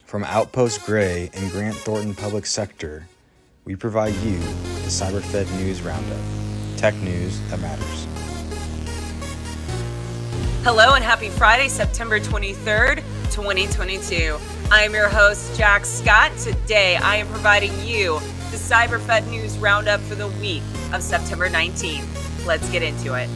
From Outpost Gray and Grant Thornton Public Sector, we provide you the CyberFed News Roundup. Tech news that matters. Hello and happy Friday, September 23rd, 2022. I am your host, Jack Scott. Today, I am providing you the CyberFed News Roundup for the week of September 19th. Let's get into it.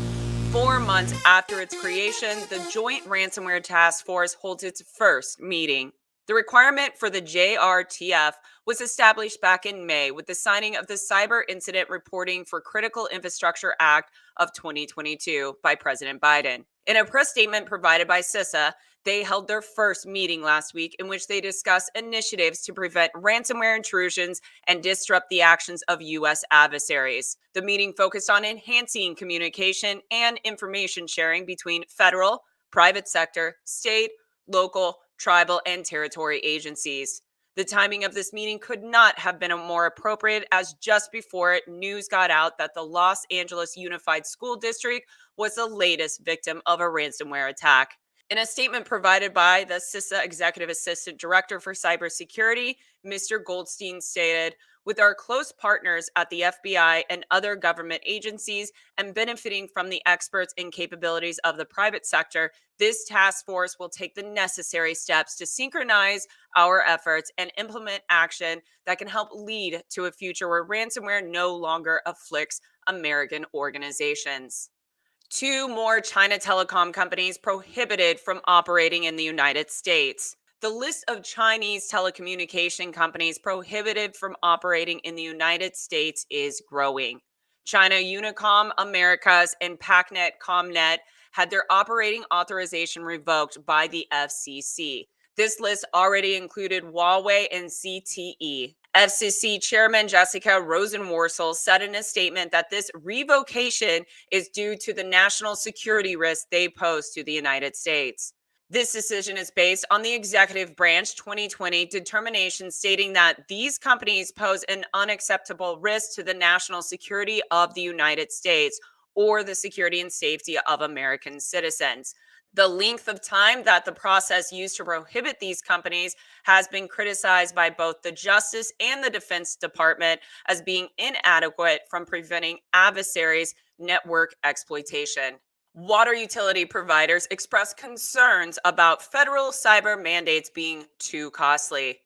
4 months after its creation, the Joint Ransomware Task Force holds its first meeting. The requirement for the JRTF was established back in May with the signing of the Cyber Incident Reporting for Critical Infrastructure Act of 2022 by President Biden. In a press statement provided by CISA, they held their first meeting last week in which they discussed initiatives to prevent ransomware intrusions and disrupt the actions of U.S. adversaries. The meeting focused on enhancing communication and information sharing between federal, private sector, state, local, tribal, and territory agencies. The timing of this meeting could not have been more appropriate, as just before it, news got out that the Los Angeles Unified School District was the latest victim of a ransomware attack. In a statement provided by the CISA Executive Assistant Director for Cybersecurity, Mr. Goldstein stated, "With our close partners at the FBI and other government agencies and benefiting from the experts and capabilities of the private sector, this task force will take the necessary steps to synchronize our efforts and implement action that can help lead to a future where ransomware no longer afflicts American organizations." 2 more China telecom companies prohibited from operating in the United States. The list of Chinese telecommunication companies prohibited from operating in the United States is growing. China Unicom Americas and PacNet ComNet had their operating authorization revoked by the FCC. This list already included Huawei and ZTE. FCC Chairman Jessica Rosenworcel said in a statement that this revocation is due to the national security risk they pose to the United States. This decision is based on the executive branch 2020 determination stating that these companies pose an unacceptable risk to the national security of the United States or the security and safety of American citizens. The length of time that the process used to prohibit these companies has been criticized by both the Justice and the Defense Department as being inadequate from preventing adversaries' network exploitation. Water utility providers express concerns about federal cyber mandates being too costly.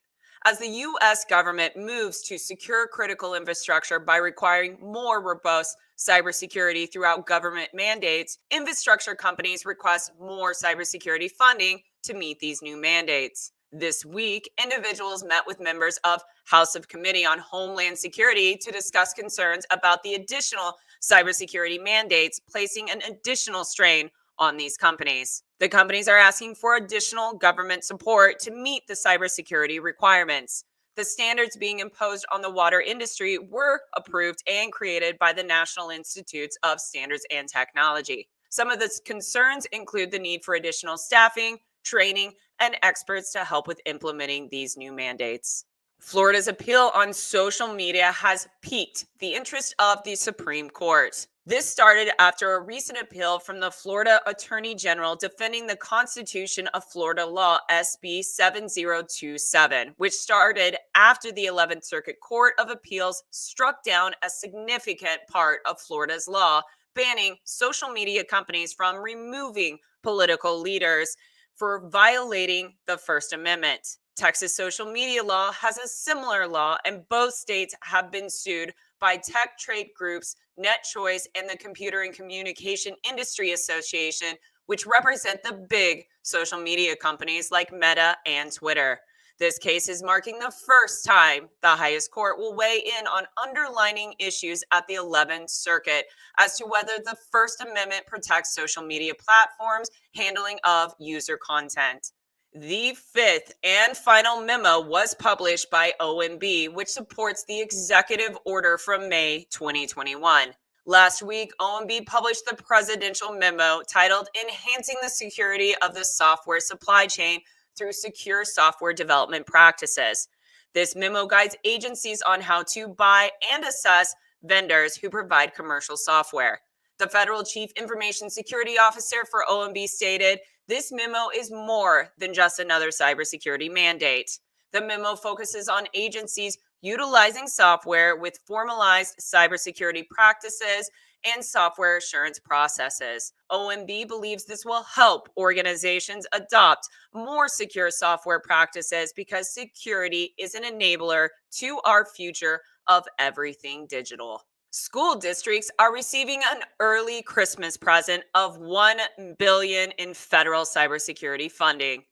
As the U.S. government moves to secure critical infrastructure by requiring more robust cybersecurity throughout government mandates, infrastructure companies request more cybersecurity funding to meet these new mandates. This week, individuals met with members of House of Committee on Homeland Security to discuss concerns about the additional cybersecurity mandates placing an additional strain on these companies. The companies are asking for additional government support to meet the cybersecurity requirements. The standards being imposed on the water industry were approved and created by the National Institutes of Standards and Technology. Some of the concerns include the need for additional staffing, training, and experts to help with implementing these new mandates. Florida's appeal on social media has piqued the interest of the Supreme Court. This started after a recent appeal from the Florida Attorney General defending the Constitution of Florida Law SB 7027, which started after the 11th Circuit Court of Appeals struck down a significant part of Florida's law banning social media companies from removing political leaders for violating the First Amendment. Texas social media law has a similar law, and both states have been sued by tech trade groups NetChoice and the Computer and Communication Industry Association, which represent the big social media companies like Meta and Twitter. This case is marking the first time the highest court will weigh in on underlining issues at the 11th Circuit as to whether the First Amendment protects social media platforms' handling of user content. The fifth and final memo was published by OMB, which supports the executive order from May 2021. Last week, OMB published the presidential memo titled Enhancing the Security of the Software Supply Chain Through Secure Software Development Practices. This memo guides agencies on how to buy and assess vendors who provide commercial software. The Federal Chief Information Security Officer for OMB stated, "This memo is more than just another cybersecurity mandate. The memo focuses on agencies utilizing software with formalized cybersecurity practices and software assurance processes. OMB believes this will help organizations adopt more secure software practices because security is an enabler to our future of everything digital. School districts are receiving an early Christmas present of $1 billion in federal cybersecurity funding.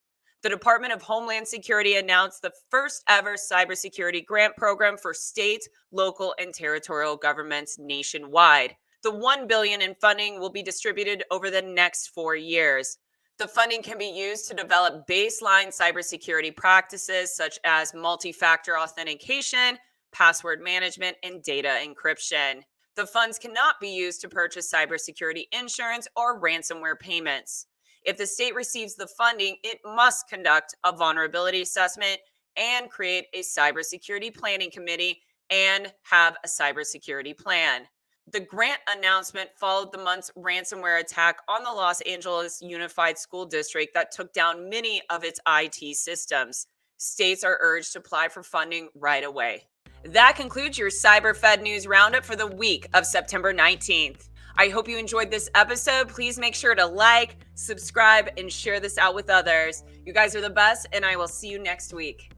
The Department of Homeland Security announced the first ever cybersecurity grant program for state, local, and territorial governments nationwide. The $1 billion in funding will be distributed over the next 4 years. The funding can be used to develop baseline cybersecurity practices such as multi-factor authentication, password management, and data encryption. The funds cannot be used to purchase cybersecurity insurance or ransomware payments. If the state receives the funding, it must conduct a vulnerability assessment and create a cybersecurity planning committee and have a cybersecurity plan. The grant announcement followed the month's ransomware attack on the Los Angeles Unified School District that took down many of its IT systems. States are urged to apply for funding right away. That concludes your CyberFed News Roundup for the week of September 19th. I hope you enjoyed this episode. Please make sure to like, subscribe, and share this out with others. You guys are the best, and I will see you next week.